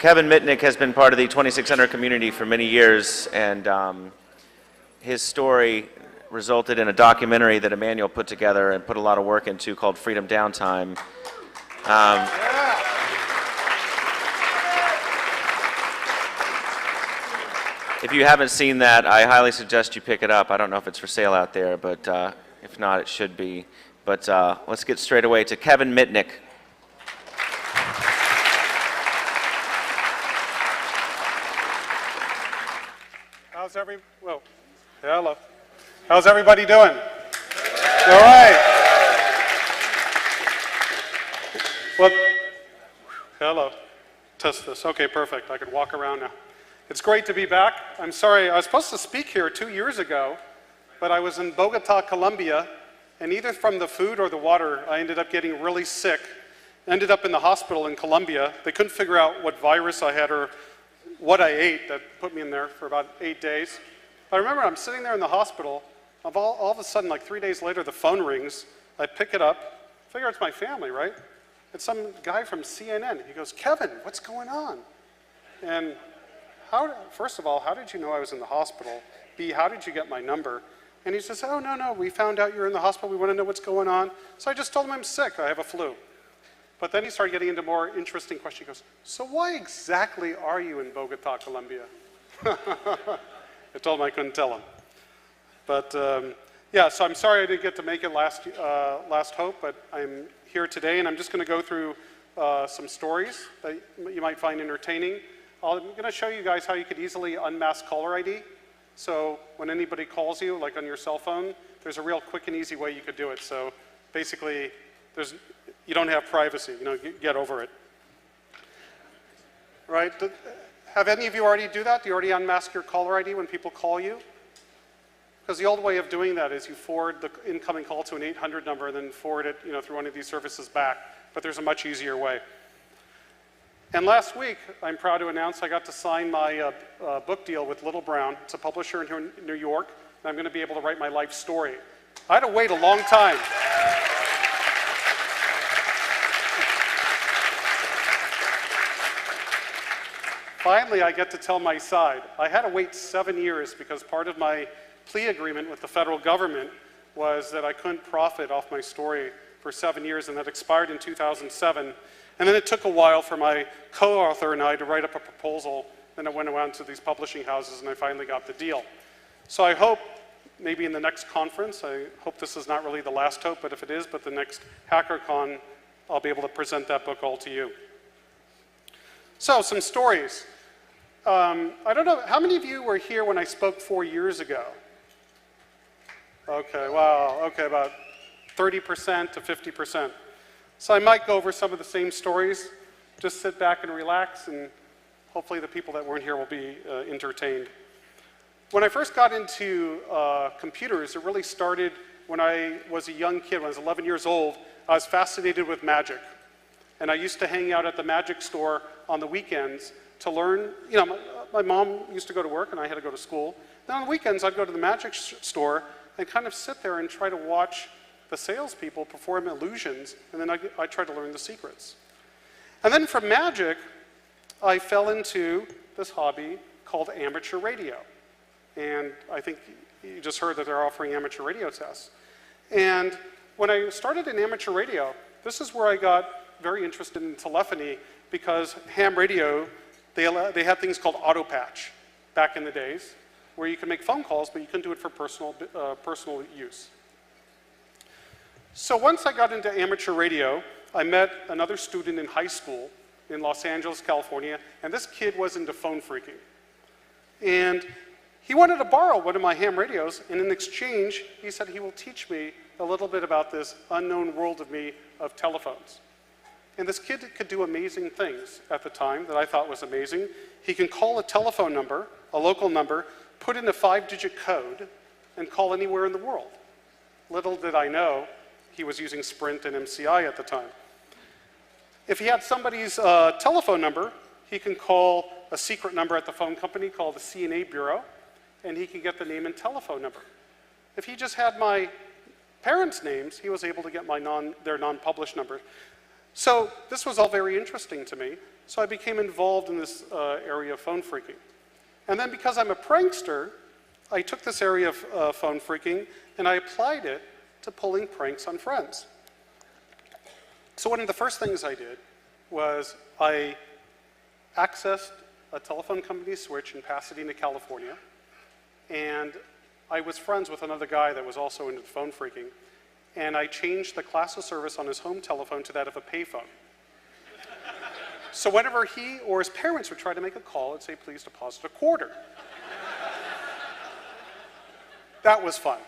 Kevin Mitnick has been part of the 2600 community for many years, and his story resulted in a documentary that Emmanuel put together and put a lot of work into called Freedom Downtime. If you haven't seen that, I highly suggest you pick it up. I don't know if it's for sale out there, but if not, it should be. But let's get straight away to Kevin Mitnick. Hello. How's everybody doing? All right. Well, hello. Test this. Okay, perfect. I can walk around now. It's great to be back. I'm sorry, I was supposed to speak here 2 years ago, but I was in Bogota, Colombia, and either from the food or the water, I ended up getting really sick. Ended up in the hospital in Colombia. They couldn't figure out what virus I had or what I ate that put me in there for about 8 days. I remember I'm sitting there in the hospital, all of a sudden, like 3 days later, the phone rings. I pick it up, figure it's my family, right? It's some guy from CNN. He goes, "Kevin, what's going on?" And first of all, how did you know I was in the hospital? B, how did you get my number? And he says, "Oh, no, we found out you're in the hospital. We want to know what's going on." So I just told him I'm sick. I have a flu. But then he started getting into more interesting questions. He goes, "So why exactly are you in Bogota, Colombia?" I told him I couldn't tell him. But yeah, so I'm sorry I didn't get to make it last Hope, but I'm here today, and I'm just going to go through some stories that you might find entertaining. I'm going to show you guys how you could easily unmask caller ID. So when anybody calls you, like on your cell phone, there's a real quick and easy way you could do it. So basically, you don't have privacy. Get over it. Right? Have any of you already do that? Do you already unmask your caller ID when people call you? Because the old way of doing that is you forward the incoming call to an 800 number and then forward it through one of these services back. But there's a much easier way. And last week, I'm proud to announce I got to sign my book deal with Little Brown. It's a publisher in New York, and I'm going to be able to write my life story. I had to wait a long time. Finally, I get to tell my side. I had to wait 7 years because part of my plea agreement with the federal government was that I couldn't profit off my story for 7 years, and that expired in 2007. And then it took a while for my co-author and I to write up a proposal, and I went around to these publishing houses, and I finally got the deal. So I hope, maybe in the next conference, I hope this is not really the last hope, but if it is, but the next HackerCon, I'll be able to present that book all to you. So, some stories. I don't know, how many of you were here when I spoke 4 years ago? Okay, wow, okay, about 30% to 50%. So I might go over some of the same stories. Just sit back and relax, and hopefully the people that weren't here will be entertained. When I first got into computers, it really started when I was a young kid. When I was 11 years old, I was fascinated with magic. And I used to hang out at the magic store on the weekends to learn. My mom used to go to work and I had to go to school. Then on the weekends, I'd go to the magic store and kind of sit there and try to watch the salespeople perform illusions, and then I tried to learn the secrets. And then from magic, I fell into this hobby called amateur radio. And I think you just heard that they're offering amateur radio tests. And when I started in amateur radio, this is where I got very interested in telephony, because ham radio, they had things called auto patch back in the days, where you could make phone calls, but you couldn't do it for personal use. So once I got into amateur radio, I met another student in high school in Los Angeles, California, and this kid was into phone freaking. And he wanted to borrow one of my ham radios, and in exchange, he said he will teach me a little bit about this unknown world of telephones. And this kid could do amazing things at the time that I thought was amazing. He can call a telephone number, a local number, put in a 5-digit code, and call anywhere in the world. Little did I know, he was using Sprint and MCI at the time. If he had somebody's telephone number, he can call a secret number at the phone company called the C&A Bureau, and he can get the name and telephone number. If he just had my parents' names, he was able to get their non-published number. So this was all very interesting to me. So I became involved in this area of phone phreaking. And then because I'm a prankster, I took this area of phone phreaking and I applied it to pulling pranks on friends. So one of the first things I did was I accessed a telephone company switch in Pasadena, California, and I was friends with another guy that was also into phone phreaking, and I changed the class of service on his home telephone to that of a payphone. So whenever he or his parents would try to make a call, it'd say, please deposit a quarter. That was fun.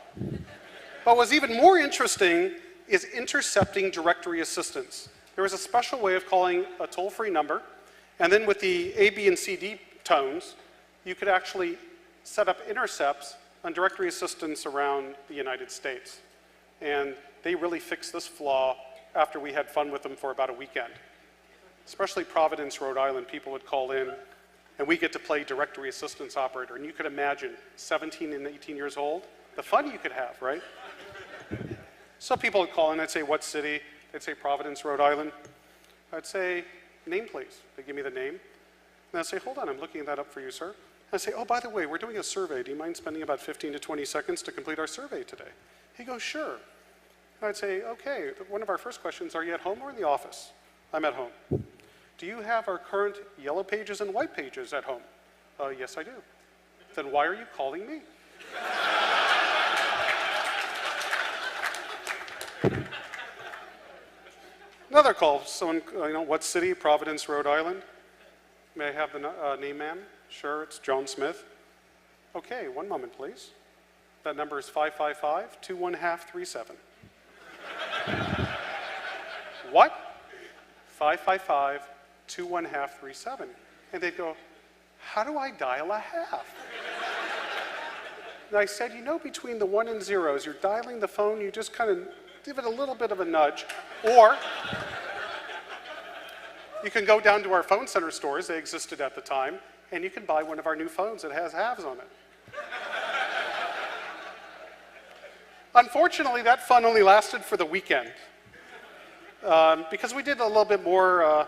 But what's even more interesting is intercepting directory assistance. There was a special way of calling a toll-free number, and then with the A, B, and C, D tones, you could actually set up intercepts on directory assistance around the United States. And they really fixed this flaw after we had fun with them for about a weekend. Especially Providence, Rhode Island, people would call in, and we get to play directory assistance operator. And you could imagine 17 and 18 years old, the fun you could have, right? So people would call in, I'd say, what city? They'd say Providence, Rhode Island. I'd say, name please. They'd give me the name. And I'd say, hold on, I'm looking that up for you, sir. And I'd say, oh, by the way, we're doing a survey. Do you mind spending about 15 to 20 seconds to complete our survey today? He goes, sure. And I'd say, okay, one of our first questions, are you at home or in the office? I'm at home. Do you have our current yellow pages and white pages at home? Yes, I do. Then why are you calling me? Another call, someone, what city? Providence, Rhode Island. May I have the name, ma'am? Sure, it's John Smith. Okay, one moment, please. That number is 555-212-37. What? 555-212-37. And they'd go, how do I dial a half? And I said, between the 1 and 0s, you're dialing the phone, you just kind of give it a little bit of a nudge, or you can go down to our phone center stores, they existed at the time, and you can buy one of our new phones that has halves on it. Unfortunately, that fun only lasted for the weekend, because we did a little bit more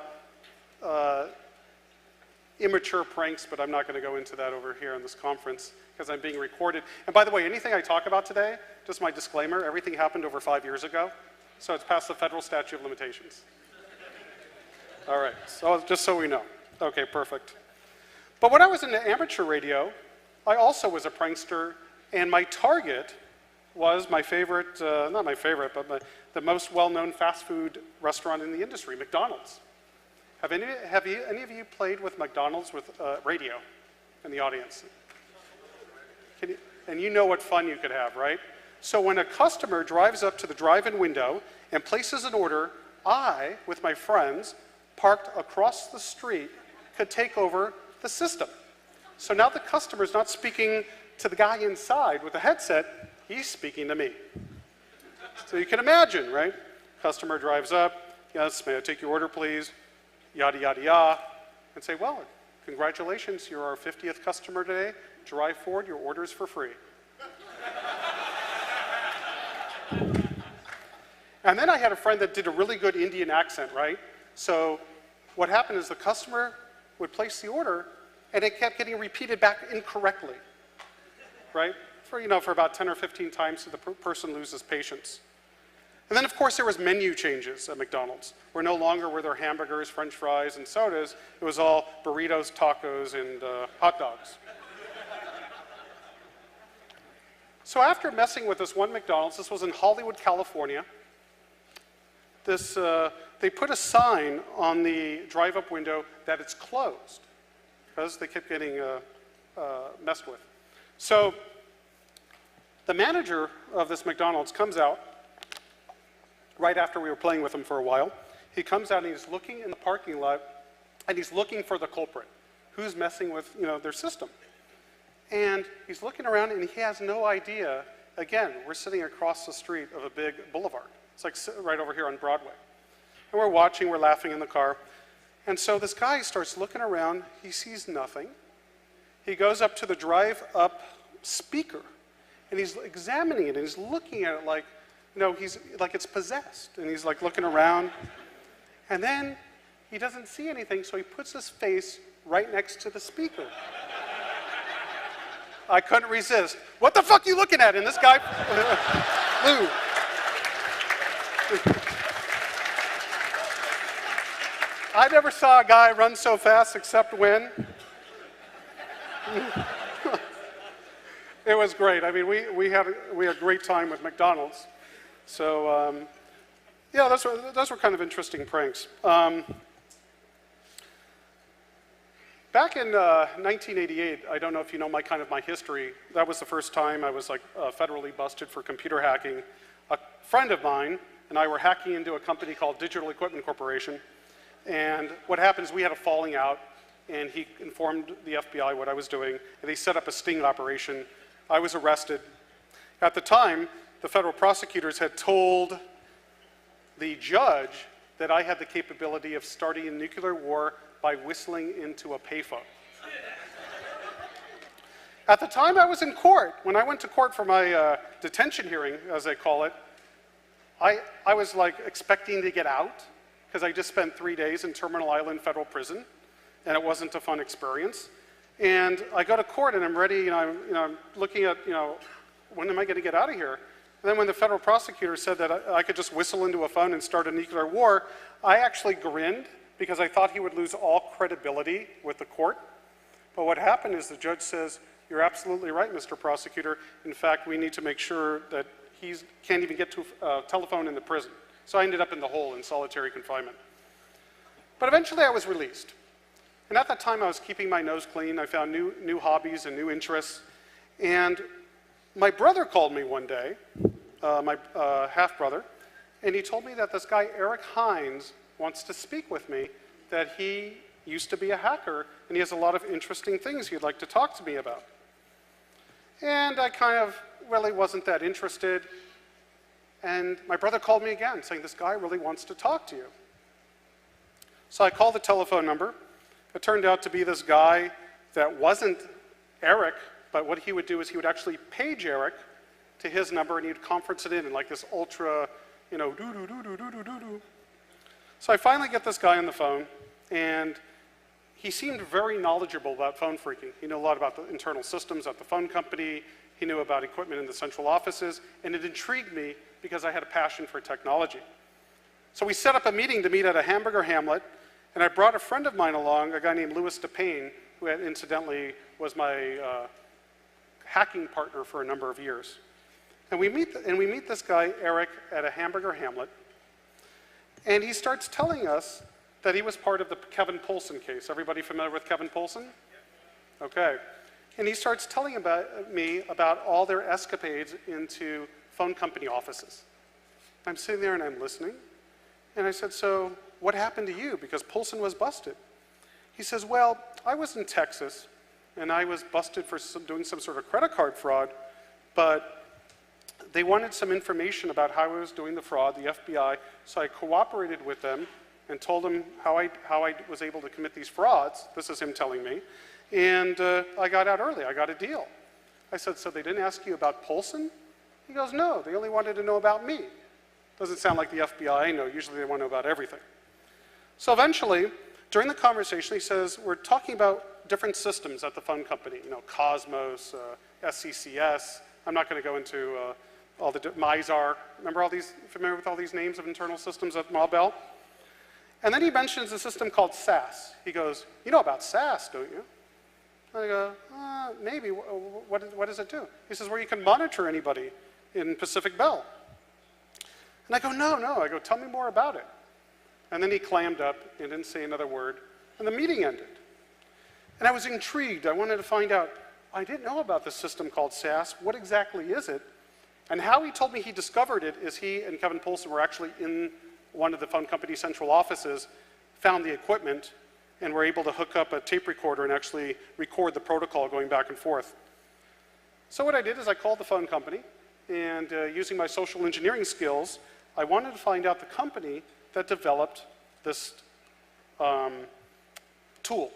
immature pranks, but I'm not going to go into that over here in this conference because I'm being recorded. And by the way, anything I talk about today, just my disclaimer, everything happened over 5 years ago, so it's past the federal statute of limitations. All right, so just so we know. Okay, perfect. But when I was in the amateur radio, I also was a prankster, and my target was my favorite, not my favorite, but the most well-known fast food restaurant in the industry, McDonald's. Have any of you played with McDonald's with radio in the audience? And you know what fun you could have, right? So when a customer drives up to the drive-in window and places an order, I, with my friends, parked across the street, could take over the system. So now the customer's not speaking to the guy inside with the headset, he's speaking to me. So you can imagine, right? Customer drives up, yes, may I take your order, please? Yada, yada, yada. And say, well, congratulations, you're our 50th customer today. Drive forward, your order's for free. And then I had a friend that did a really good Indian accent, right? So what happened is the customer would place the order, and it kept getting repeated back incorrectly, right? For about 10 or 15 times, so the person loses patience. And then, of course, there was menu changes at McDonald's, where no longer were there hamburgers, French fries, and sodas. It was all burritos, tacos, and hot dogs. So after messing with this one McDonald's, this was in Hollywood, California, they put a sign on the drive-up window that it's closed, because they kept getting messed with. So the manager of this McDonald's comes out right after we were playing with him for a while. He comes out and he's looking in the parking lot, and he's looking for the culprit, who's messing with their system. And he's looking around and he has no idea. Again, we're sitting across the street of a big boulevard. It's like right over here on Broadway. And we're watching, we're laughing in the car. And so this guy starts looking around, he sees nothing. He goes up to the drive-up speaker, and he's examining it, and he's looking at it like, he's like it's possessed. And he's like looking around. And then he doesn't see anything, so he puts his face right next to the speaker. I couldn't resist. What the fuck are you looking at? And this guy flew. I never saw a guy run so fast except when. It was great. I mean, we had a great time with McDonald's. So, yeah, those were kind of interesting pranks. Back in 1988, I don't know if you know my history, that was the first time I was federally busted for computer hacking. A friend of mine and I were hacking into a company called Digital Equipment Corporation. And what happened is we had a falling out, and he informed the FBI what I was doing, and they set up a sting operation. I was arrested. At the time, the federal prosecutors had told the judge that I had the capability of starting a nuclear war by whistling into a payphone. At the time I was in court, when I went to court for my detention hearing, as they call it, I was expecting to get out, because I just spent 3 days in Terminal Island Federal Prison, and it wasn't a fun experience. And I go to court, and I'm ready, I'm looking at, when am I going to get out of here? And then when the federal prosecutor said that I could just whistle into a phone and start a nuclear war, I actually grinned, because I thought he would lose all credibility with the court. But what happened is the judge says, "You're absolutely right, Mr. Prosecutor. In fact, we need to make sure that he can't even get to a telephone in the prison." So I ended up in the hole in solitary confinement. But eventually I was released. And at that time I was keeping my nose clean. I found new hobbies and new interests. And my brother called me one day, my half-brother, and he told me that this guy, Eric Hines, wants to speak with me, that he used to be a hacker, and he has a lot of interesting things he'd like to talk to me about. And I kind of really wasn't that interested. And my brother called me again, saying, "This guy really wants to talk to you." So I called the telephone number. It turned out to be this guy that wasn't Eric, but what he would do is he would actually page Eric to his number, and he'd conference it in this ultra, do-do-do-do-do-do-do. So I finally get this guy on the phone, and he seemed very knowledgeable about phone phreaking. He knew a lot about the internal systems at the phone company. He knew about equipment in the central offices, and it intrigued me because I had a passion for technology. So we set up a meeting to meet at a hamburger hamlet, and I brought a friend of mine along, a guy named Louis DePayne, who incidentally was my hacking partner for a number of years. And we meet this guy, Eric, at a hamburger hamlet, and he starts telling us that he was part of the Kevin Poulsen case. Everybody familiar with Kevin Poulsen? Okay. And he starts telling me about all their escapades into phone company offices. I'm sitting there and I'm listening, and I said, "So what happened to you? Because Poulsen was busted." He says, "Well, I was in Texas, and I was busted for doing some sort of credit card fraud, but they wanted some information about how I was doing the fraud, the FBI, so I cooperated with them and told them how I was able to commit these frauds." This is him telling me. "And I got out early. I got a deal." I said, "So they didn't ask you about Poulsen?" He goes, "No, they only wanted to know about me." Doesn't sound like the FBI. No, usually they want to know about everything. So eventually, during the conversation, he says, "We're talking about different systems at the phone company, Cosmos, SCCS. I'm not going to go into all the MISAR. Remember all these, familiar with all these names of internal systems at Ma Bell? And then he mentions a system called SAS. He goes, "You know about SAS, don't you?" I go, "Maybe. What does it do?" He says, "Where you can monitor anybody in Pacific Bell." And I go, no. I go, "Tell me more about it." And then he clammed up and didn't say another word, and the meeting ended. And I was intrigued. I wanted to find out. I didn't know about this system called SAS. What exactly is it? And how he told me he discovered it is he and Kevin Poulsen were actually in one of the phone company central offices, found the equipment, and were able to hook up a tape recorder and actually record the protocol going back and forth. So what I did is I called the phone company, and using my social engineering skills, I wanted to find out the company that developed this tool.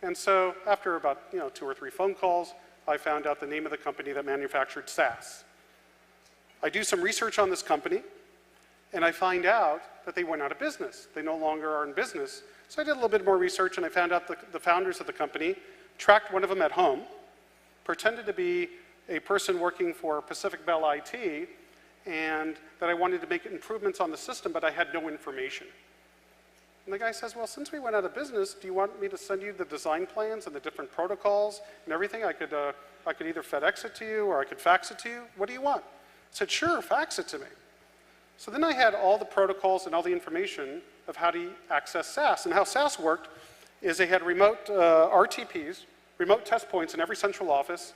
And so after about 2 or 3 phone calls, I found out the name of the company that manufactured SAS. I do some research on this company, and I find out that they went out of business. They no longer are in business. So I did a little bit more research, and I found out the founders of the company, tracked one of them at home, pretended to be a person working for Pacific Bell IT, and that I wanted to make improvements on the system, but I had no information. And the guy says, well, since we went out of business, do you want me to send you the design plans and the different protocols and everything? I could either FedEx it to you or I could fax it to you. What do you want? I said, sure, fax it to me. So then I had all the protocols and all the information of how to access SAS. And how SAS worked is they had remote RTPs, remote test points in every central office,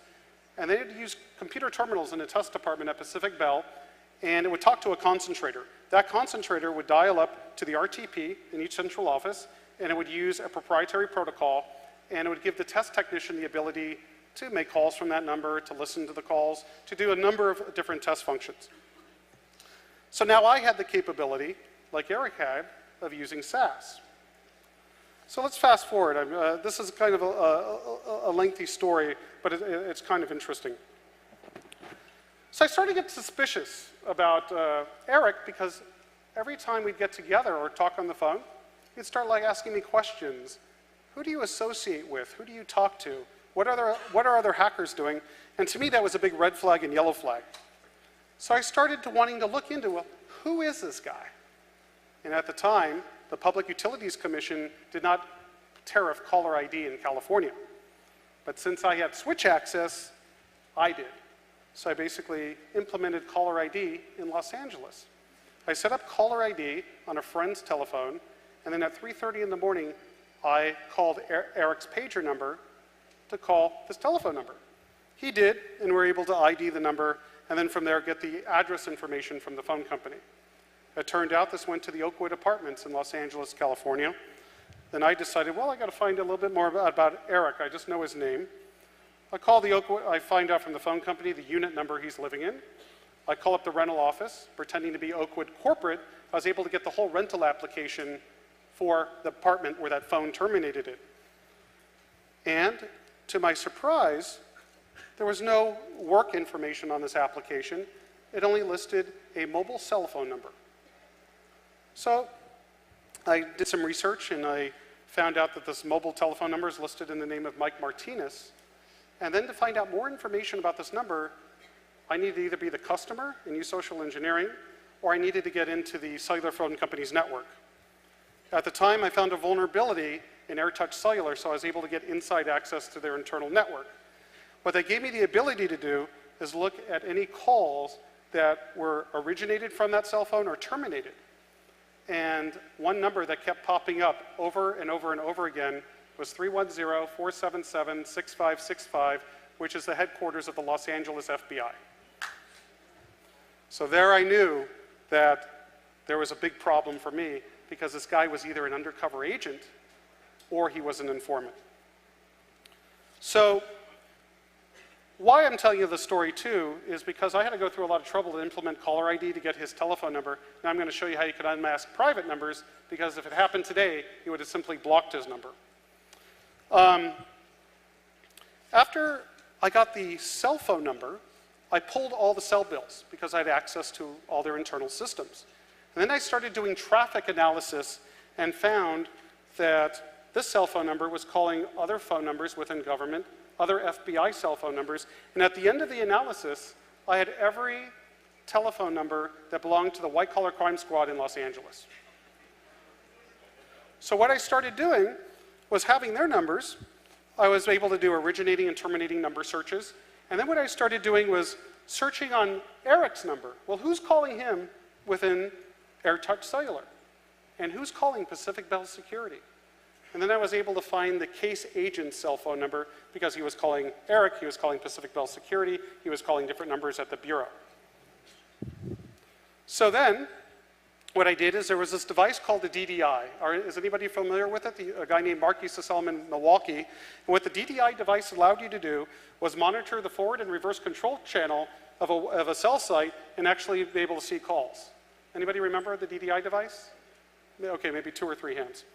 and they had to use computer terminals in the test department at Pacific Bell, and it would talk to a concentrator. That concentrator would dial up to the RTP in each central office, and it would use a proprietary protocol, and it would give the test technician the ability to make calls from that number, to listen to the calls, to do a number of different test functions. So now I had the capability, like Eric had, of using SAS. So let's fast forward. This is kind of a lengthy story, but it's kind of interesting. So I started to get suspicious about Eric because every time we'd get together or talk on the phone, he'd start like asking me questions. Who do you associate with? Who do you talk to? What are other hackers doing? And to me, that was a big red flag and yellow flag. So I started wanting to look into, well, who is this guy? And at the time, the Public Utilities Commission did not tariff caller ID in California. But since I had switch access, I did. So I basically implemented caller ID in Los Angeles. I set up caller ID on a friend's telephone, and then at 3:30 in the morning, I called Eric's pager number to call this telephone number. He did, and we were able to ID the number, and then from there get the address information from the phone company. It turned out this went to the Oakwood Apartments in Los Angeles, California. Then I decided, well, I got to find a little bit more about Eric. I just know his name. I call the Oakwood, I find out from the phone company the unit number he's living in. I call up the rental office, pretending to be Oakwood Corporate. I was able to get the whole rental application for the apartment where that phone terminated it. And to my surprise, there was no work information on this application. It only listed a mobile cell phone number. So I did some research and I found out that this mobile telephone number is listed in the name of Mike Martinez. And then to find out more information about this number, I needed to either be the customer and use social engineering, or I needed to get into the cellular phone company's network. At the time, I found a vulnerability in AirTouch Cellular, so I was able to get inside access to their internal network. What they gave me the ability to do is look at any calls that were originated from that cell phone or terminated. And one number that kept popping up over and over and over again was 310-477-6565, which is the headquarters of the Los Angeles FBI. So there I knew that there was a big problem for me because this guy was either an undercover agent or he was an informant. So why I'm telling you the story too is because I had to go through a lot of trouble to implement caller ID to get his telephone number. Now I'm going to show you how you can unmask private numbers, because if it happened today, he would have simply blocked his number. After I got the cell phone number, I pulled all the cell bills because I had access to all their internal systems. And then I started doing traffic analysis and found that this cell phone number was calling other phone numbers within government, other FBI cell phone numbers, and at the end of the analysis, I had every telephone number that belonged to the white-collar crime squad in Los Angeles. So what I started doing was having their numbers. I was able to do originating and terminating number searches, and then what I started doing was searching on Eric's number. Well, who's calling him within AirTouch Cellular? And who's calling Pacific Bell Security? And then I was able to find the case agent's cell phone number because he was calling Eric, he was calling Pacific Bell Security, he was calling different numbers at the bureau. So then, what I did is there was this device called the DDI. Is anybody familiar with it? A guy named Mark used to sell them in Milwaukee. And what the DDI device allowed you to do was monitor the forward and reverse control channel of a cell site and actually be able to see calls. Anybody remember the DDI device? Okay, maybe 2 or 3 hands.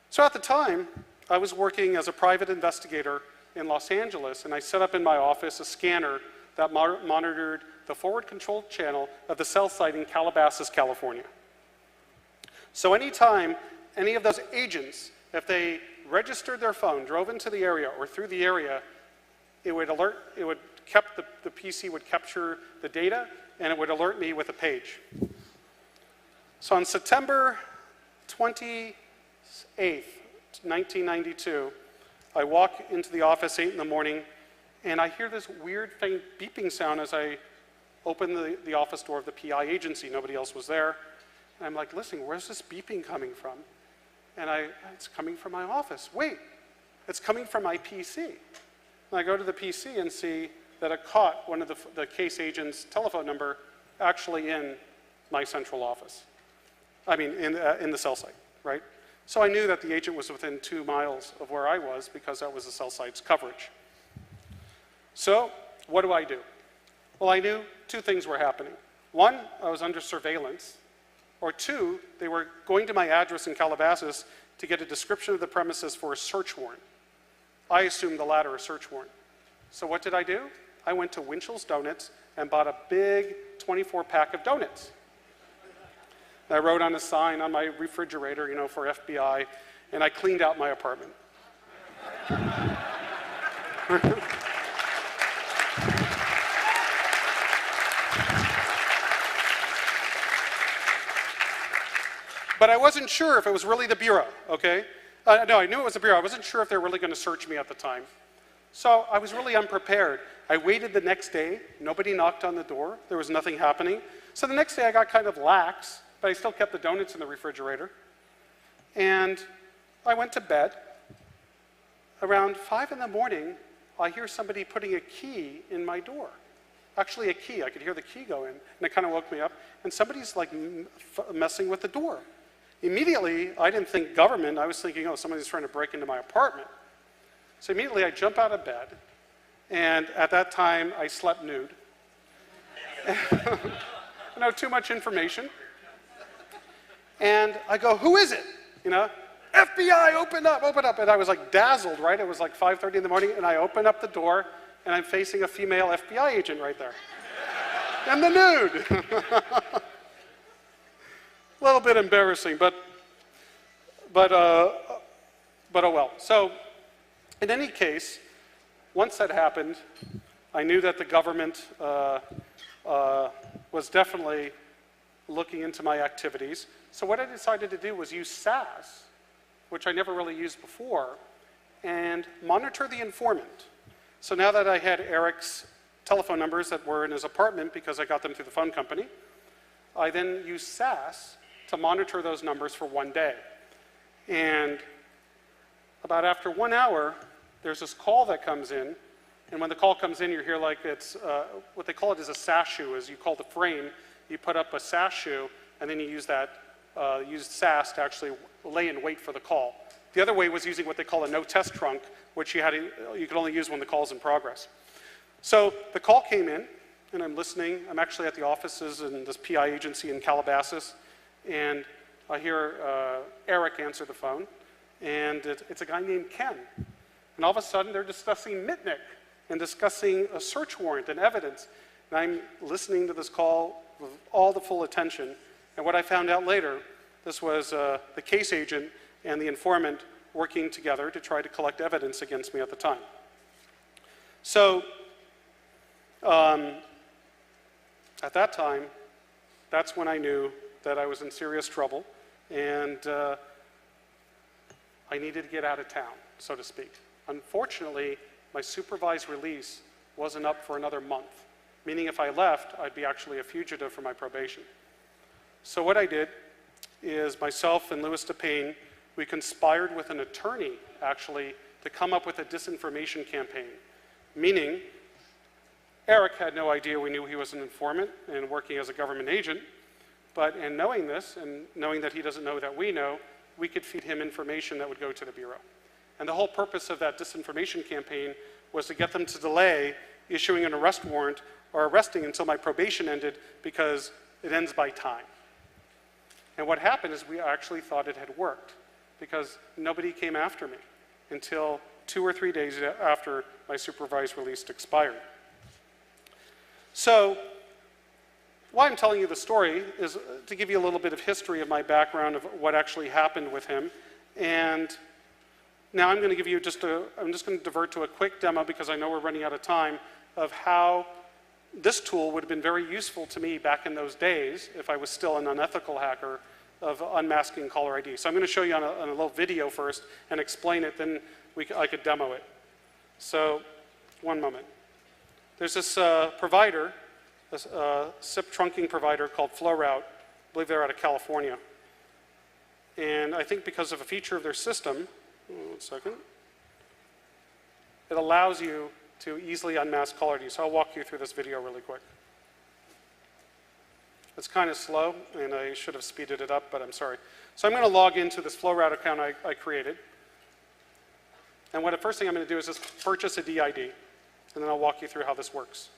So at the time, I was working as a private investigator in Los Angeles, and I set up in my office a scanner that monitored the forward control channel of the cell site in Calabasas, California. So anytime any of those agents, if they registered their phone, drove into the area or through the area, it would alert, the PC would capture the data and it would alert me with a page. So on September 28th, 1992, I walk into the office 8 in the morning and I hear this weird faint beeping sound as I open the office door of the PI agency. Nobody else was there. And I'm like, listen, where's this beeping coming from? And it's coming from my office. Wait, it's coming from my PC. And I go to the PC and see that it caught one of the case agent's telephone number actually in my central office. I mean, in the cell site, right? So I knew that the agent was within 2 miles of where I was because that was the cell site's coverage. So what do I do? Well, I knew 2 things were happening. 1, I was under surveillance. Or 2, they were going to my address in Calabasas to get a description of the premises for a search warrant. I assumed the latter, a search warrant. So what did I do? I went to Winchell's Donuts and bought a big 24-pack of donuts. I wrote on a sign on my refrigerator, for FBI, and I cleaned out my apartment. But I wasn't sure if it was really the Bureau, okay? No, I knew it was the Bureau. I wasn't sure if they were really going to search me at the time. So I was really unprepared. I waited the next day. Nobody knocked on the door. There was nothing happening. So the next day I got kind of lax, but I still kept the donuts in the refrigerator. And I went to bed. Around 5 in the morning, I hear somebody putting a key in my door. Actually a key. I could hear the key go in, and it kind of woke me up. And somebody's like messing with the door. Immediately, I didn't think government. I was thinking, oh, somebody's trying to break into my apartment. So immediately, I jump out of bed. And at that time, I slept nude. Too much information. And I go, who is it? FBI, open up, open up. And I was like dazzled, right? It was like 5:30 in the morning, and I open up the door, and I'm facing a female FBI agent right there. And the nude. A little bit embarrassing, but oh well. So, in any case, once that happened, I knew that the government was definitely looking into my activities. So what I decided to do was use SAS, which I never really used before, and monitor the informant. So now that I had Eric's telephone numbers that were in his apartment because I got them through the phone company, I then used SAS to monitor those numbers for 1 day. And about after 1 hour, there's this call that comes in, and when the call comes in, you hear like it's, what they call it is a SAS shoe, is you call the frame, you put up a SAS shoe, and then you use that, use SAS to actually lay in wait for the call. The other way was using what they call a no-test trunk, which you could only use when the call's in progress. So the call came in, and I'm listening. I'm actually at the offices in this PI agency in Calabasas, and I hear Eric answer the phone, and it's a guy named Ken. And all of a sudden, they're discussing Mitnick and discussing a search warrant and evidence. And I'm listening to this call with all the full attention. And what I found out later, this was the case agent and the informant working together to try to collect evidence against me at the time. So at that time, that's when I knew that I was in serious trouble, and I needed to get out of town, so to speak. Unfortunately, my supervised release wasn't up for another month, meaning if I left, I'd be actually a fugitive from my probation. So what I did is myself and Louis DePayne, we conspired with an attorney, actually, to come up with a disinformation campaign, meaning Eric had no idea we knew he was an informant and working as a government agent, but in knowing this and knowing that he doesn't know that we know, we could feed him information that would go to the Bureau. And the whole purpose of that disinformation campaign was to get them to delay issuing an arrest warrant or arresting until my probation ended, because it ends by time. And what happened is we actually thought it had worked, because nobody came after me until 2 or 3 days after my supervised release expired. So why I'm telling you the story is to give you a little bit of history of my background of what actually happened with him. And now I'm going to give you I'm just going to divert to a quick demo because I know we're running out of time of how this tool would have been very useful to me back in those days if I was still an unethical hacker of unmasking caller ID. So I'm going to show you on a little video first and explain it, then I could demo it. So one moment. There's this provider, this SIP trunking provider called FlowRoute. I believe they're out of California. And I think because of a feature of their system, 1 second, it allows you to easily unmask caller ID. So I'll walk you through this video really quick. It's kind of slow, and I should have speeded it up, but I'm sorry. So I'm going to log into this FlowRoute account I created. And the first thing I'm going to do is just purchase a DID, and then I'll walk you through how this works.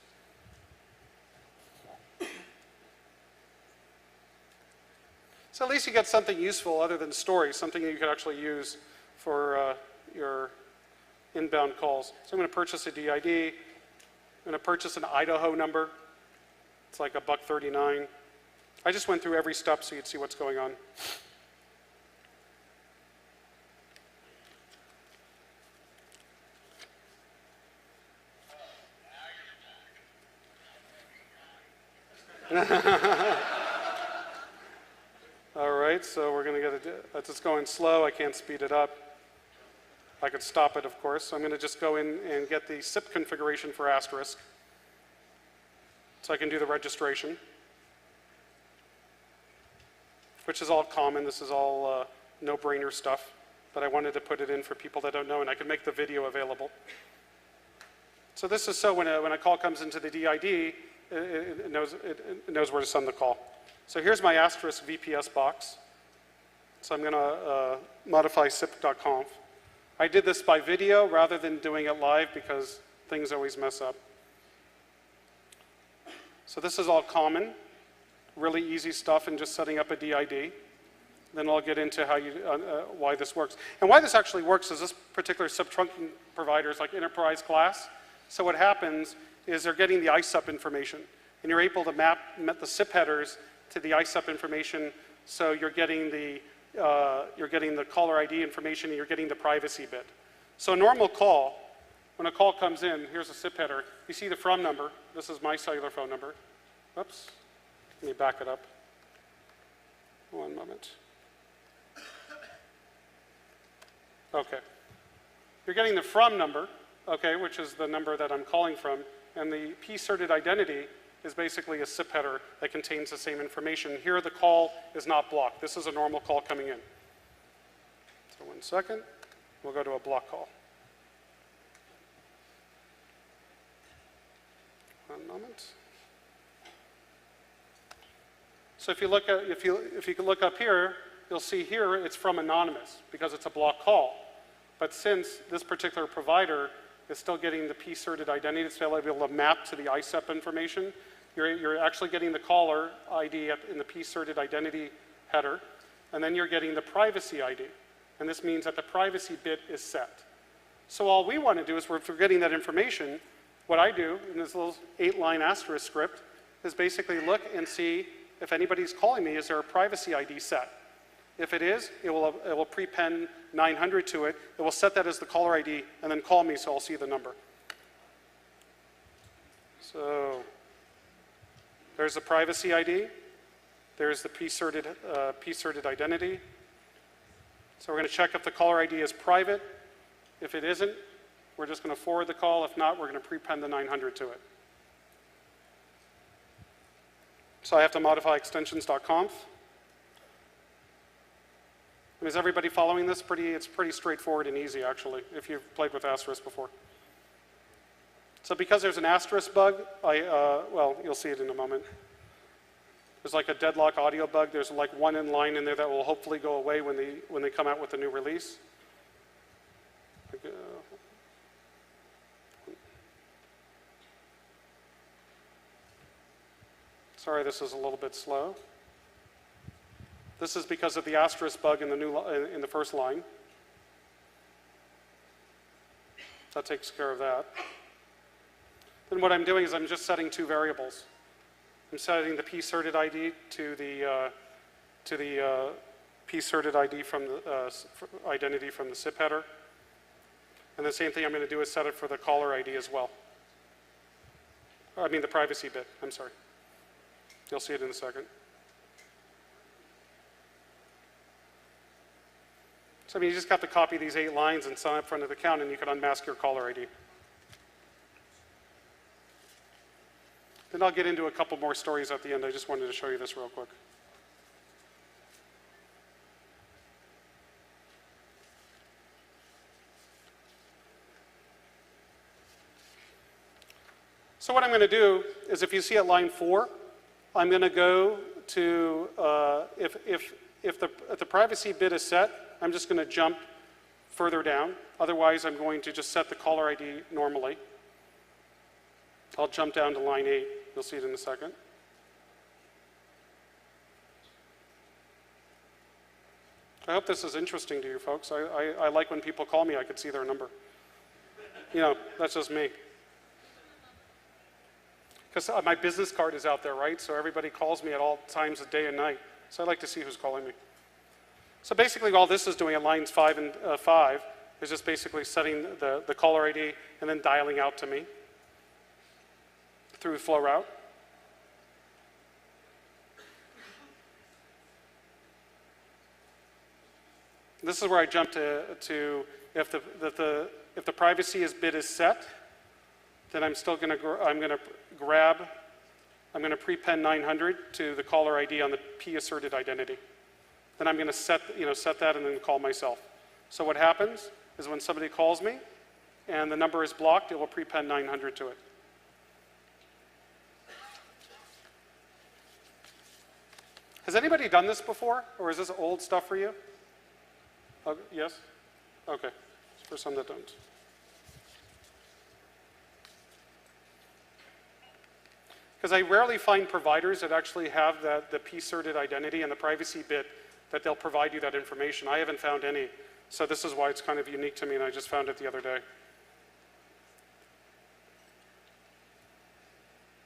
So at least you get something useful other than stories, something that you could actually use for your inbound calls. So I'm going to purchase a DID. I'm going to purchase an Idaho number. It's like $1.39. I just went through every step so you'd see what's going on. All right, so we're going to that's just going slow. I can't speed it up. I could stop it, of course. So I'm going to just go in and get the SIP configuration for Asterisk so I can do the registration, which is all common. This is all no-brainer stuff, but I wanted to put it in for people that don't know, and I can make the video available. So this is so when a call comes into the DID, it knows where to send the call. So here's my Asterisk VPS box. So I'm going to modify sip.conf. I did this by video rather than doing it live because things always mess up. So this is all common, really easy stuff in just setting up a DID. Then I'll get into how why this works. And why this actually works is this particular SIP trunking provider is like enterprise class. So what happens is they're getting the ISUP information, and you're able to map the SIP headers to the ISUP information. So you're getting the caller ID information, and you're getting the privacy bit. So a normal call, when a call comes in, here's a SIP header. You see the from number. This is my cellular phone number. Oops. Let me back it up. One moment. Okay. You're getting the from number, okay, which is the number that I'm calling from, and the p-certed identity is basically a SIP header that contains the same information. Here the call is not blocked. This is a normal call coming in. So 1 second, we'll go to a block call. One moment. So if you look at, if you can look up here, you'll see here it's from anonymous because it's a block call. But since this particular provider is still getting the p-certed identity, it's still able to map to the ISUP information, you're actually getting the caller ID in the p-certed identity header, and then you're getting the privacy ID. And this means that the privacy bit is set. So all we want to do is, if we're getting that information, what I do in this little 8-line asterisk script is basically look and see if anybody's calling me, is there a privacy ID set? If it is, it will prepend 900 to it. It will set that as the caller ID and then call me so I'll see the number. So there's the privacy ID. There's the p-certed identity. So we're going to check if the caller ID is private. If it isn't, we're just going to forward the call. If not, we're going to prepend the 900 to it. So I have to modify extensions.conf. Is everybody following this? It's pretty straightforward and easy, actually, if you've played with Asterisk before. So because there's an Asterisk bug, well, you'll see it in a moment. There's like a deadlock audio bug. There's like one in line in there that will hopefully go away when they come out with the new release. Sorry, this is a little bit slow. This is because of the asterisk bug in the first line. That takes care of that. Then what I'm doing is I'm just setting two variables. I'm setting the p-certed ID to the p-certed ID from the identity from the SIP header. And the same thing I'm going to do is set it for the caller ID as well. I mean the privacy bit, I'm sorry. You'll see it in a second. So I mean, you just have to copy these 8 lines and sign up for an account and you can unmask your caller ID. Then I'll get into a couple more stories at the end. I just wanted to show you this real quick. So what I'm going to do is, if you see at line 4, I'm going to go to, if the privacy bit is set, I'm just going to jump further down. Otherwise, I'm going to just set the caller ID normally. I'll jump down to line 8. You'll see it in a second. I hope this is interesting to you folks. I like when people call me, I could see their number. You know, that's just me. Because my business card is out there, right? So everybody calls me at all times of day and night. So I like to see who's calling me. So basically all this is doing at lines 5 and 5 is just basically setting the caller ID and then dialing out to me through flow route. This is where I jump to if the privacy bit is set, then I'm still going to I'm going to prepend 900 to the caller ID on the p-asserted identity. Then I'm going to set that and then call myself. So what happens is when somebody calls me and the number is blocked, it will prepend 900 to it. Has anybody done this before, or is this old stuff for you? Yes? Okay. For some that don't. Because I rarely find providers that actually have the p-certed identity and the privacy bit that they'll provide you that information. I haven't found any. So this is why it's kind of unique to me, and I just found it the other day.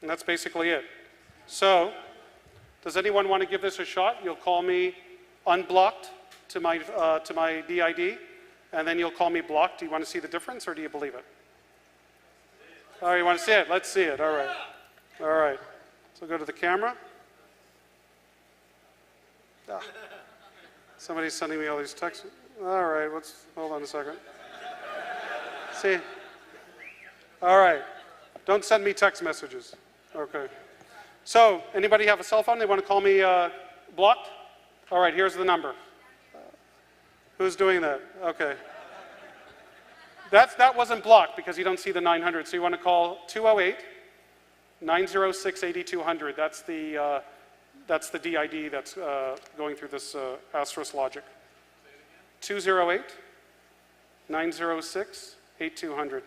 And that's basically it. So, does anyone want to give this a shot? You'll call me unblocked to my DID, and then you'll call me blocked. Do you want to see the difference, or do you believe it? Oh, you want to see it? Let's see it. All right. All right. So go to the camera. Ah. Somebody's sending me all these texts. All right. Hold on a second. See? All right. Don't send me text messages. Okay. So, anybody have a cell phone? They want to call me blocked? All right, here's the number. Who's doing that? Okay. That wasn't blocked because you don't see the 900. So you want to call 208-906-8200. That's the DID that's going through this asterisk logic. 208-906-8200.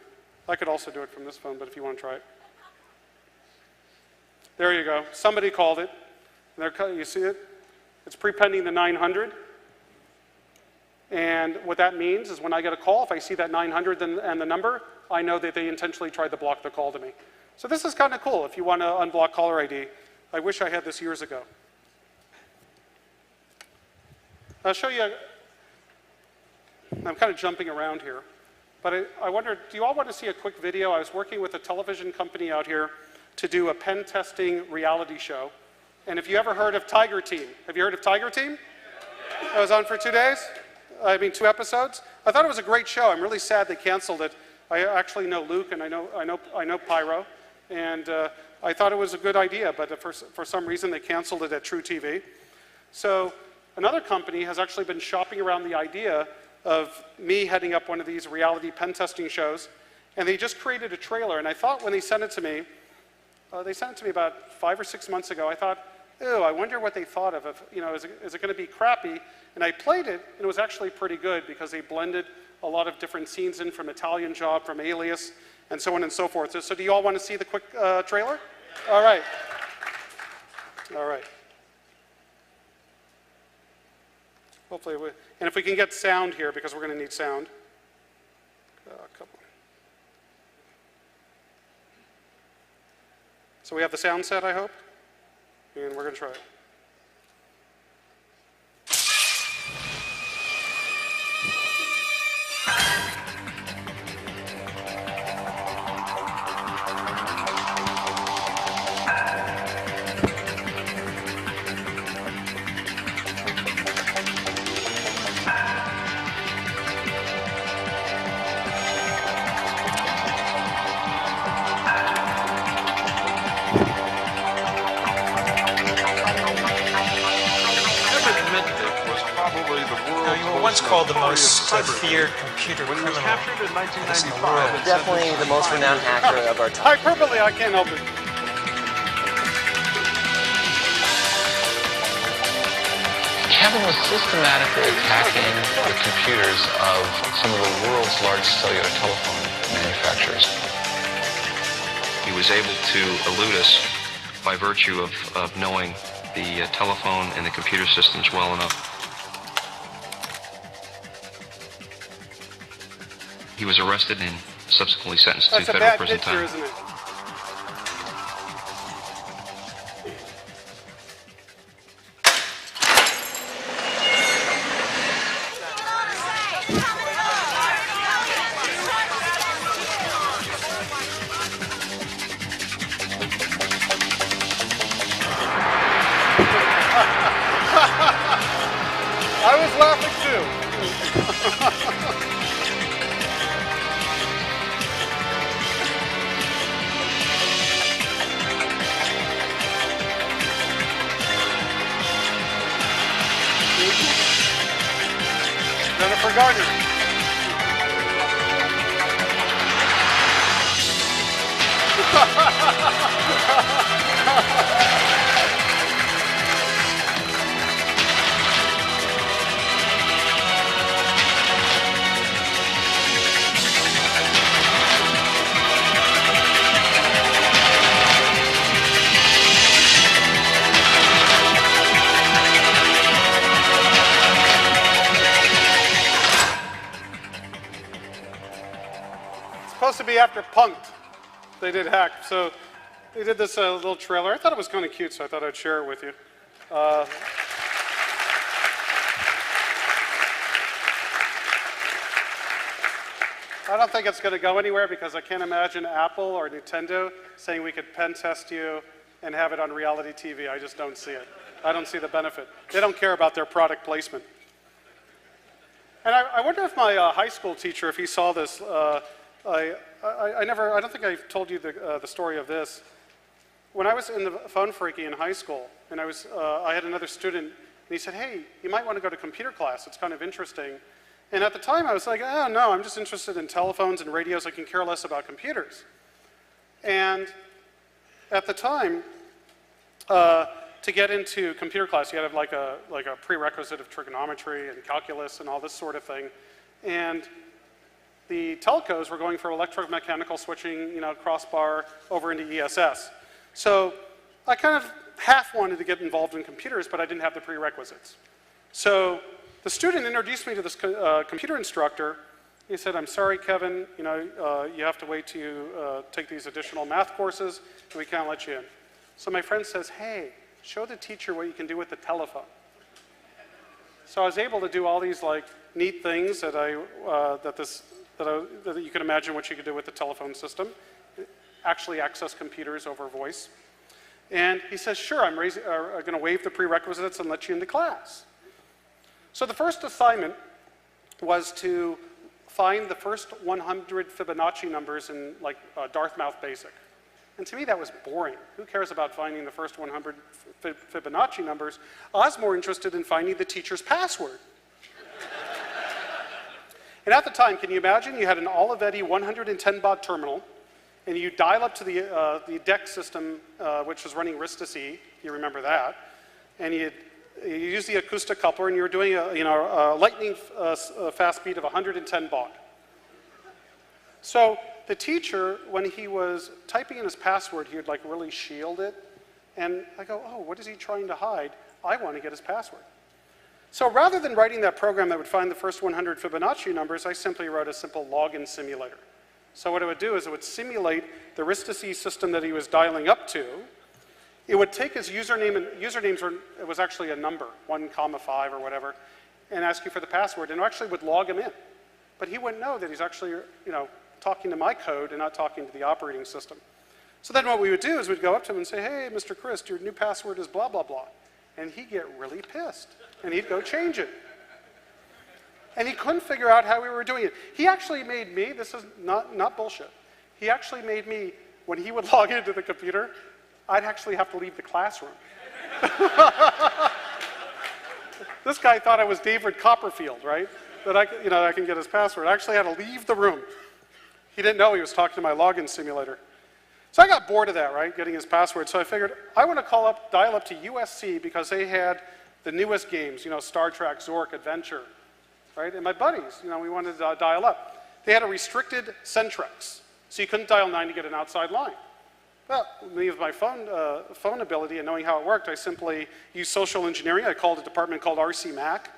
I could also do it from this phone, but if you want to try it. There you go. Somebody called it. You see it? It's prepending the 900. And what that means is when I get a call, if I see that 900 and the number, I know that they intentionally tried to block the call to me. So this is kind of cool if you want to unblock caller ID. I wish I had this years ago. I'll show you. I'm kind of jumping around here. But I wonder, do you all want to see a quick video? I was working with a television company out here to do a pen testing reality show. And if you ever heard of Tiger Team, have you heard of Tiger Team? I was on for 2 days. I mean, 2 episodes. I thought it was a great show. I'm really sad they canceled it. I actually know Luke and I know Pyro, and I thought it was a good idea, but for some reason they canceled it at True TV. So another company has actually been shopping around the idea of me heading up one of these reality pen testing shows, and they just created a trailer. And I thought when they sent it to me about 5 or 6 months ago. I thought, ew, I wonder what they thought of. Is it going to be crappy? And I played it, and it was actually pretty good because they blended a lot of different scenes in from Italian Job, from Alias, and so on and so forth. So do you all want to see the quick trailer? All right. All right. Hopefully, and if we can get sound here, because we're going to need sound. A couple. So we have the sound set, I hope? And we're going to try it. Mitnick was probably the world's you were once called the most feared computer when he was criminal. captured in world. 1995. Definitely the most renowned hacker of our time. Hyperbole, I can't help it. Kevin was systematically attacking the computers of some of the world's largest cellular telephone manufacturers. He was able to elude us by virtue of knowing the telephone and the computer systems well enough. He was arrested and subsequently sentenced to That's a federal bad prison picture, time. isn't it? I was laughing too. Jennifer Gardner. Supposed to be after Punked. They did Hack. So they did this little trailer. I thought it was kind of cute, so I thought I'd share it with you. I don't think it's going to go anywhere because I can't imagine Apple or Nintendo saying we could pen test you and have it on reality TV. I just don't see it. I don't see the benefit. They don't care about their product placement. And I wonder if my high school teacher, if he saw this, I don't think I've told you the story of this. When I was in the phone freaky in high school, and I had another student, and he said, hey, you might want to go to computer class. It's kind of interesting. And at the time, I was like, oh, no, I'm just interested in telephones and radios. I can care less about computers. And at the time, to get into computer class, you had to have like a prerequisite of trigonometry and calculus and all this sort of thing. And the telcos were going for electromechanical switching, crossbar over into ESS. So I kind of half wanted to get involved in computers, but I didn't have the prerequisites. So the student introduced me to this computer instructor. He said, I'm sorry, Kevin, you have to wait till you take these additional math courses, and we can't let you in. So my friend says, hey, show the teacher what you can do with the telephone. So I was able to do all these neat things that that you can imagine what you could do with the telephone system, actually access computers over voice. And he says, sure, I'm going to waive the prerequisites and let you into class. So the first assignment was to find the first 100 Fibonacci numbers in Dartmouth Basic. And to me, that was boring. Who cares about finding the first 100 Fibonacci numbers? I was more interested in finding the teacher's password. And at the time, can you imagine? You had an Olivetti 110 baud terminal, and you dial up to the DEC system, which was running RISC-to-C. You remember that. And you use the acoustic coupler, and you were doing a lightning fast speed of 110 baud. So the teacher, when he was typing in his password, he would really shield it. And I go, oh, what is he trying to hide? I want to get his password. So rather than writing that program that would find the first 100 Fibonacci numbers, I simply wrote a simple login simulator. So what it would do is it would simulate the RISC-to-C system that he was dialing up to, it would take his username, and usernames were, it was actually a number, 1,5 or whatever, and ask you for the password, and it actually would log him in. But he wouldn't know that he's actually, talking to my code and not talking to the operating system. So then what we would do is we'd go up to him and say, hey, Mr. Christ, your new password is blah, blah, blah. And he'd get really pissed, and he'd go change it. And he couldn't figure out how we were doing it. He actually made me, this is not bullshit, he actually made me, when he would log into the computer, I'd actually have to leave the classroom. This guy thought I was David Copperfield, right? That I can get his password. I actually had to leave the room. He didn't know he was talking to my login simulator. So I got bored of that, right, getting his password. So I figured I want to dial up to USC because they had the newest games, Star Trek, Zork, Adventure, right? And my buddies, we wanted to dial up. They had a restricted Centrex, so you couldn't dial 9 to get an outside line. Well, me with my phone ability and knowing how it worked, I simply used social engineering. I called a department called RC Mac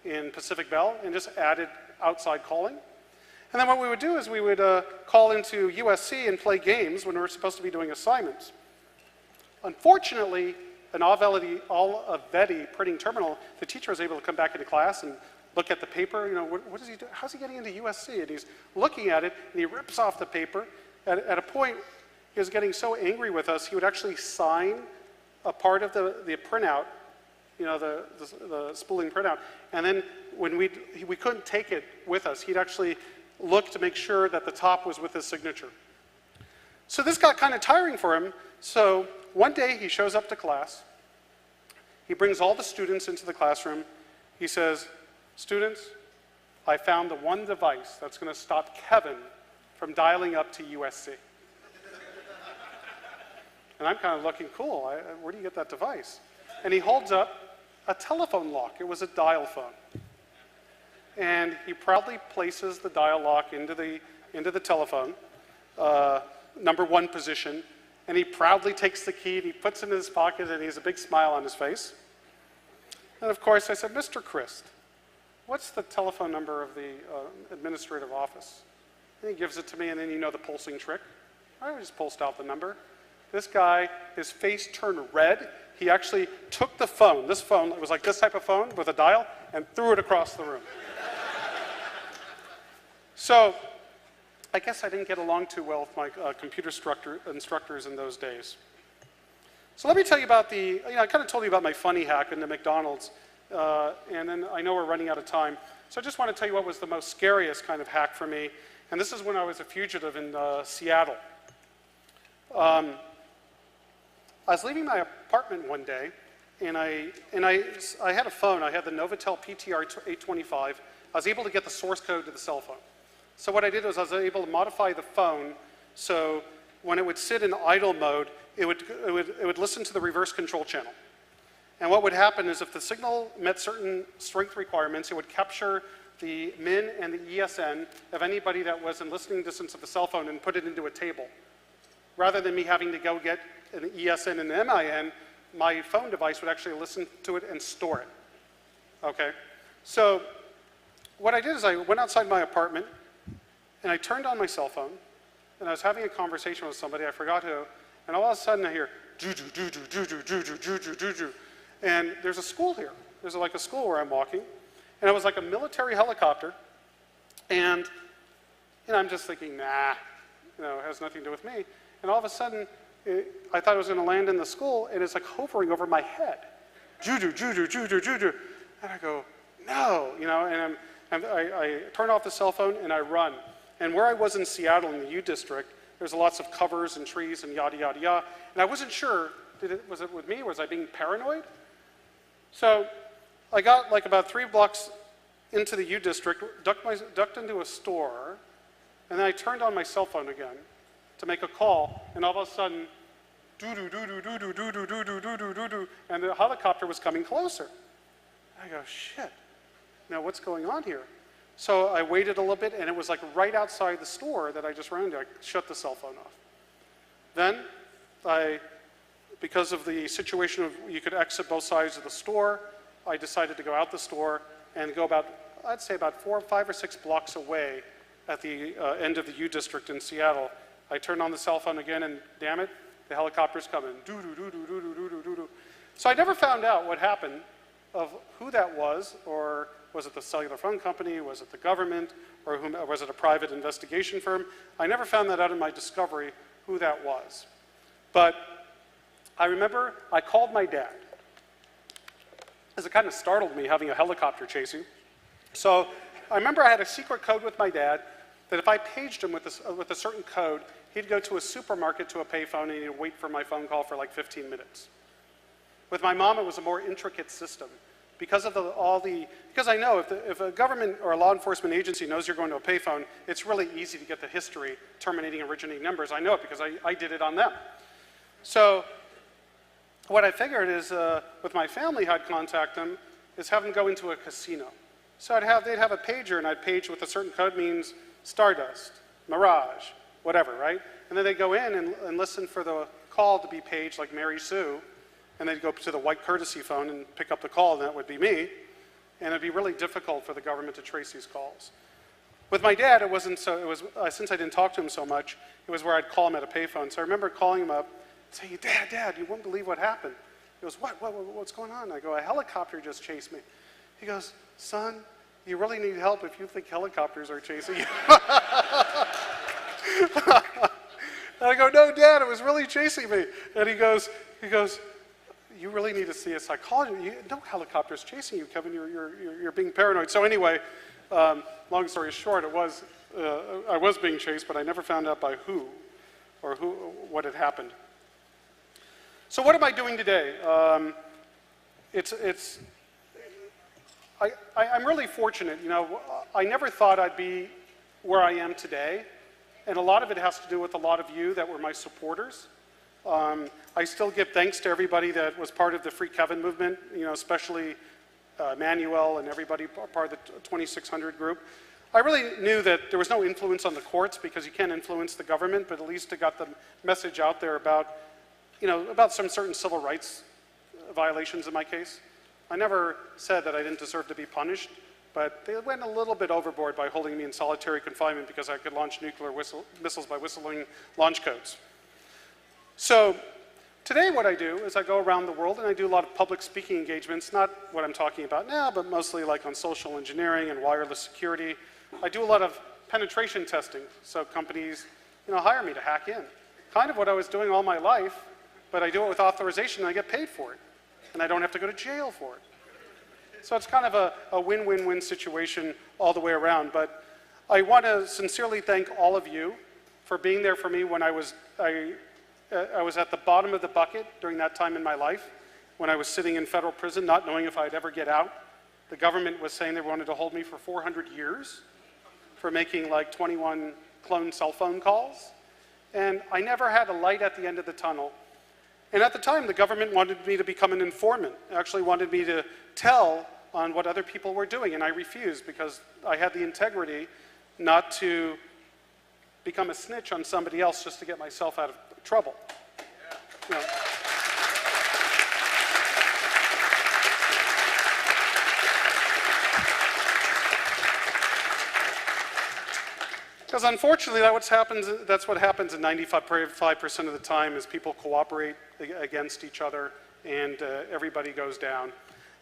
in Pacific Bell and just added outside calling. And then what we would do is we would call into USC and play games when we were supposed to be doing assignments. Unfortunately, an Olivetti printing terminal, the teacher was able to come back into class and look at the paper. What is he doing? How's he getting into USC? And he's looking at it, and he rips off the paper. At a point, he was getting so angry with us, he would actually sign a part of the printout, the spooling printout. And then when we couldn't take it with us, he'd actually look to make sure that the top was with his signature. So this got kind of tiring for him. So one day he shows up to class. He brings all the students into the classroom. He says, students, I found the one device that's going to stop Kevin from dialing up to USC. And I'm kind of looking, cool, where do you get that device? And he holds up a telephone lock. It was a dial phone. And he proudly places the dial lock into the telephone, number 1 position, and he proudly takes the key and he puts it in his pocket and he has a big smile on his face. And of course I said, Mr. Christ, what's the telephone number of the administrative office? And he gives it to me, and then the pulsing trick. I just pulsed out the number. This guy, his face turned red. He actually took the phone, this phone, it was like this type of phone with a dial, and threw it across the room. So I guess I didn't get along too well with my computer instructors in those days. So let me tell you about I kind of told you about my funny hack in the McDonald's, and then I know we're running out of time. So I just want to tell you what was the most scariest kind of hack for me, and this is when I was a fugitive in Seattle. I was leaving my apartment one day, and I had a phone. I had the Novatel PTR 825. I was able to get the source code to the cell phone. So what I did was I was able to modify the phone so when it would sit in idle mode, it would listen to the reverse control channel. And what would happen is if the signal met certain strength requirements, it would capture the MIN and the ESN of anybody that was in listening distance of the cell phone and put it into a table. Rather than me having to go get an ESN and an MIN, my phone device would actually listen to it and store it. Okay? So what I did is I went outside my apartment, and I turned on my cell phone, and I was having a conversation with somebody, I forgot who, and all of a sudden I hear, doo-doo, doo-doo, doo-doo, doo-doo, doo-doo, doo-doo. And there's a school here. There's like a school where I'm walking, and it was like a military helicopter, and I'm just thinking, nah, it has nothing to do with me. And all of a sudden, I thought it was going to land in the school, and it's like hovering over my head. Doo-doo, doo-doo, doo-doo, doo-doo. And I go, no, and I turn off the cell phone, and I run. And where I was in Seattle in the U District, there's lots of covers and trees and yada, yada, yada. And I wasn't sure, was it with me, or was I being paranoid? So I got like about 3 blocks into the U District, ducked into a store, and then I turned on my cell phone again to make a call, and all of a sudden, doo-doo, doo-doo, doo-doo, doo-doo, doo-doo, doo-doo, doo-doo, and the helicopter was coming closer. I go, shit, what's going on here? So I waited a little bit, and it was like right outside the store that I just ran into. I shut the cell phone off. Then because of the situation of you could exit both sides of the store, I decided to go out the store and go about, I'd say about 4, 5, or 6 blocks away at the end of the U District in Seattle. I turned on the cell phone again, and damn it, the helicopters come in, doo-doo-doo-doo-doo-doo-doo-doo. So I never found out what happened of who that was, or was it the cellular phone company, was it the government, or was it a private investigation firm? I never found that out in my discovery who that was. But I remember I called my dad, because it kind of startled me having a helicopter chasing. So I remember I had a secret code with my dad that if I paged him with a certain code, he'd go to a supermarket to a payphone and he'd wait for my phone call for like 15 minutes. With my mom, it was a more intricate system. Because of because I know if a government or a law enforcement agency knows you're going to a payphone, it's really easy to get the history, terminating, originating numbers. I know it because I did it on them. So what I figured is, with my family, how I'd contact them is have them go into a casino. So they'd have a pager, and I'd page with a certain code, means Stardust, Mirage, whatever, right? And then they'd go in and listen for the call to be paged like Mary Sue, and they'd go to the white courtesy phone and pick up the call, and that would be me. And it'd be really difficult for the government to trace these calls. With my dad, it wasn't so, since I didn't talk to him so much, it was where I'd call him at a payphone. So I remember calling him up, saying, Dad, you won't believe what happened. He goes, what's going on? I go, a helicopter just chased me. He goes, son, you really need help if you think helicopters are chasing you. And I go, no, Dad, it was really chasing me. And he goes, you really need to see a psychologist. No helicopter's chasing you, Kevin. You're being paranoid. So anyway, long story short, I was being chased, but I never found out by who or what had happened. So what am I doing today? I'm really fortunate. You know, I never thought I'd be where I am today, and a lot of it has to do with a lot of you that were my supporters. I still give thanks to everybody that was part of the Free Kevin movement, you know, especially Manuel and everybody part of the 2600 group. I really knew that there was no influence on the courts because you can't influence the government, but at least it got the message out there about, you know, about some certain civil rights violations in my case. I never said that I didn't deserve to be punished, but they went a little bit overboard by holding me in solitary confinement because I could launch nuclear missiles by whistling launch codes. So today what I do is I go around the world and I do a lot of public speaking engagements, not what I'm talking about now, but mostly like on social engineering and wireless security. I do a lot of penetration testing, so companies, you know, hire me to hack in. Kind of what I was doing all my life, but I do it with authorization and I get paid for it. And I don't have to go to jail for it. So it's kind of a win-win-win situation all the way around. But I want to sincerely thank all of you for being there for me when I was at the bottom of the bucket during that time in my life, when I was sitting in federal prison, not knowing if I'd ever get out. The government was saying they wanted to hold me for 400 years for making like 21 clone cell phone calls. And I never had a light at the end of the tunnel. And at the time, the government wanted me to become an informant. They actually wanted me to tell on what other people were doing, and I refused because I had the integrity not to become a snitch on somebody else just to get myself out of trouble. You know. Because unfortunately, that's what happens in 95% of the time is people cooperate against each other and everybody goes down.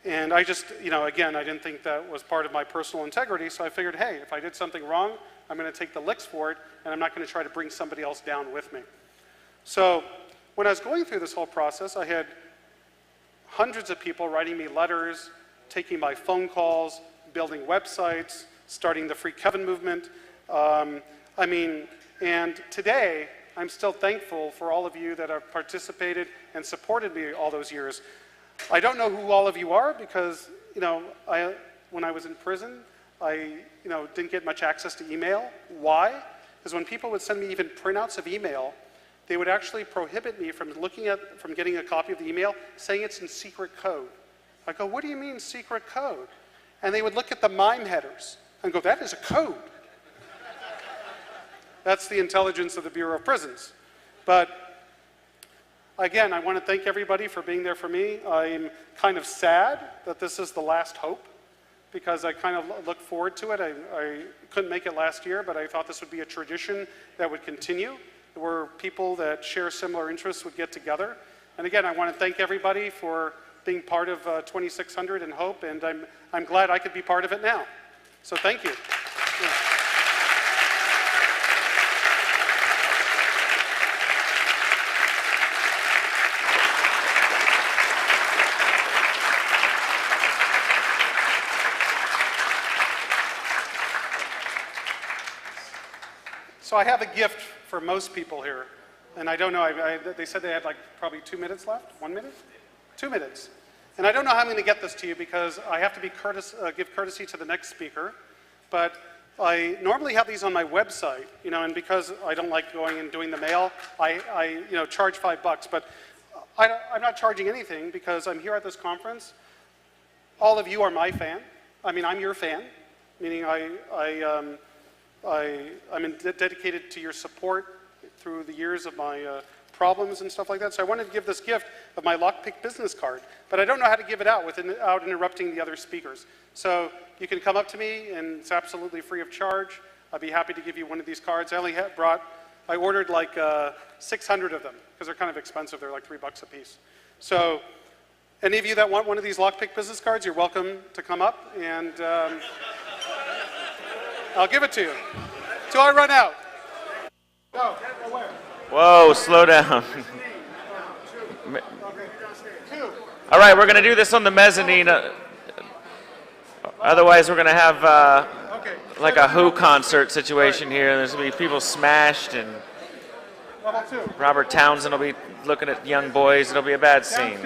And I just, you know, again, I didn't think that was part of my personal integrity, so I figured, hey, if I did something wrong, I'm going to take the licks for it, and I'm not going to try to bring somebody else down with me. So when I was going through this whole process, I had hundreds of people writing me letters, taking my phone calls, building websites, starting the Free Kevin movement. And today, I'm still thankful for all of you that have participated and supported me all those years. I don't know who all of you are because, you know, when I was in prison, I didn't get much access to email. Why? Because when people would send me even printouts of email, they would actually prohibit me from getting a copy of the email, saying it's in secret code. I go, what do you mean secret code? And they would look at the MIME headers and go, that is a code. That's the intelligence of the Bureau of Prisons. But again, I want to thank everybody for being there for me. I'm kind of sad that this is the last hope because I kind of look forward to it. I couldn't make it last year, but I thought this would be a tradition that would continue. where people that share similar interests would get together. And again, I want to thank everybody for being part of 2600 and Hope, and I'm glad I could be part of it now. So thank you. Yeah. So I have a gift for most people here, and I don't know, they said they had like probably 2 minutes left, 1 minute? 2 minutes. And I don't know how I'm going to get this to you because I have to be give courtesy to the next speaker, but I normally have these on my website, you know, and because I don't like going and doing the mail, I you know, charge $5, but I'm not charging anything because I'm here at this conference. All of you are my fan. I mean, I'm your fan, meaning I'm dedicated to your support through the years of my problems and stuff like that. So I wanted to give this gift of my lockpick business card, but I don't know how to give it out without interrupting the other speakers. So you can come up to me, and it's absolutely free of charge. I'd be happy to give you one of these cards. I ordered like 600 of them because they're kind of expensive. They're like $3 a piece. So any of you that want one of these lockpick business cards, you're welcome to come up, and I'll give it to you till I run out. Go, where? Whoa, slow down. All right, we're going to do this on the mezzanine. Otherwise, we're going to have like a Who concert situation here. There's going to be people smashed, and Robert Townsend will be looking at young boys. It'll be a bad scene.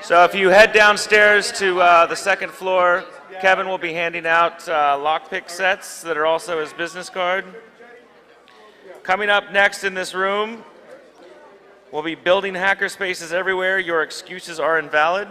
So if you head downstairs to the second floor, Kevin will be handing out lockpick sets that are also his business card. Coming up next in this room, we'll be building hackerspaces everywhere. Your excuses are invalid.